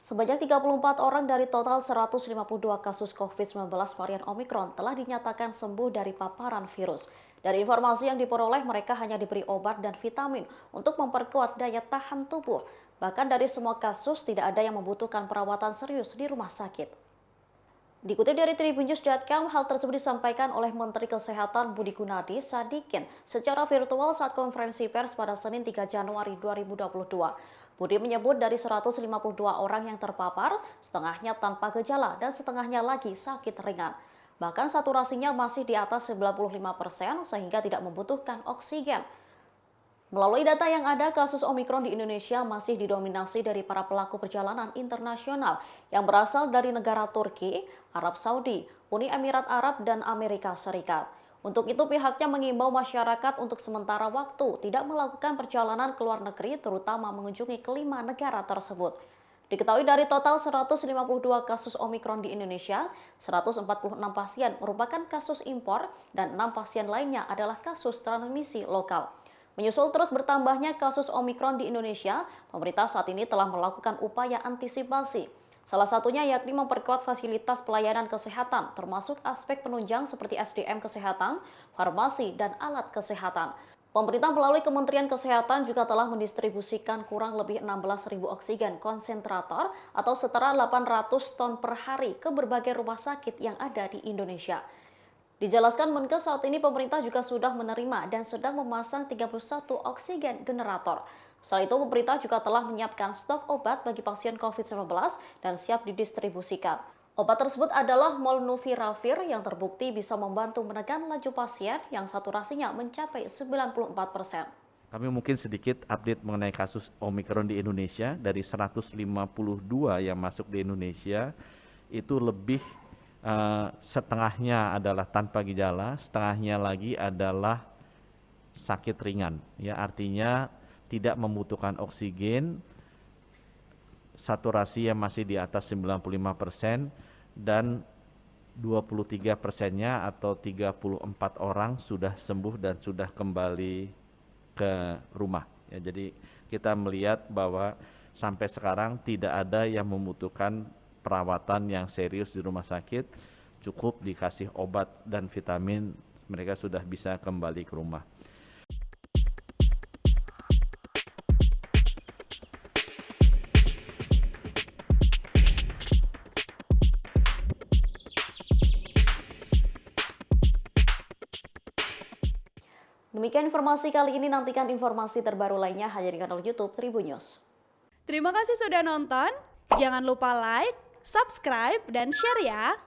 Sebanyak 34 orang dari total 152 kasus COVID-19 varian Omikron telah dinyatakan sembuh dari paparan virus. Dari informasi yang diperoleh, mereka hanya diberi obat dan vitamin untuk memperkuat daya tahan tubuh. Bahkan dari semua kasus, tidak ada yang membutuhkan perawatan serius di rumah sakit. Dikutip dari tribunnews.com, hal tersebut disampaikan oleh Menteri Kesehatan Budi Gunadi Sadikin secara virtual saat konferensi pers pada Senin 3 Januari 2022. Budi menyebut dari 152 orang yang terpapar, setengahnya tanpa gejala dan setengahnya lagi sakit ringan. Bahkan saturasinya masih di atas 95% sehingga tidak membutuhkan oksigen. Melalui data yang ada, kasus Omikron di Indonesia masih didominasi dari para pelaku perjalanan internasional yang berasal dari negara Turki, Arab Saudi, Uni Emirat Arab, dan Amerika Serikat. Untuk itu, pihaknya mengimbau masyarakat untuk sementara waktu tidak melakukan perjalanan ke luar negeri, terutama mengunjungi kelima negara tersebut. Diketahui dari total 152 kasus Omikron di Indonesia, 146 pasien merupakan kasus impor dan 6 pasien lainnya adalah kasus transmisi lokal. Menyusul terus bertambahnya kasus Omikron di Indonesia, pemerintah saat ini telah melakukan upaya antisipasi. Salah satunya yakni memperkuat fasilitas pelayanan kesehatan, termasuk aspek penunjang seperti SDM kesehatan, farmasi, dan alat kesehatan. Pemerintah melalui Kementerian Kesehatan juga telah mendistribusikan kurang lebih 16.000 oksigen konsentrator atau setara 800 ton per hari ke berbagai rumah sakit yang ada di Indonesia. Dijelaskan Menkes, saat ini pemerintah juga sudah menerima dan sedang memasang 31 oksigen generator. Selain itu, pemerintah juga telah menyiapkan stok obat bagi pasien COVID-19 dan siap didistribusikan. Obat tersebut adalah Molnupiravir yang terbukti bisa membantu menekan laju pasien yang saturasinya mencapai 94%. Kami mungkin sedikit update mengenai kasus Omikron di Indonesia. Dari 152 yang masuk di Indonesia, itu lebih setengahnya adalah tanpa gejala, setengahnya lagi adalah sakit ringan. Ya, artinya tidak membutuhkan oksigen, saturasi yang masih di atas 95% dan 23%-nya atau 34 orang sudah sembuh dan sudah kembali ke rumah. Ya, jadi kita melihat bahwa sampai sekarang tidak ada yang membutuhkan perawatan yang serius di rumah sakit, cukup dikasih obat dan vitamin, mereka sudah bisa kembali ke rumah. Demikian informasi kali ini, nantikan informasi terbaru lainnya hanya di kanal YouTube Tribunnews. Terima kasih sudah nonton, jangan lupa like, subscribe, dan share ya!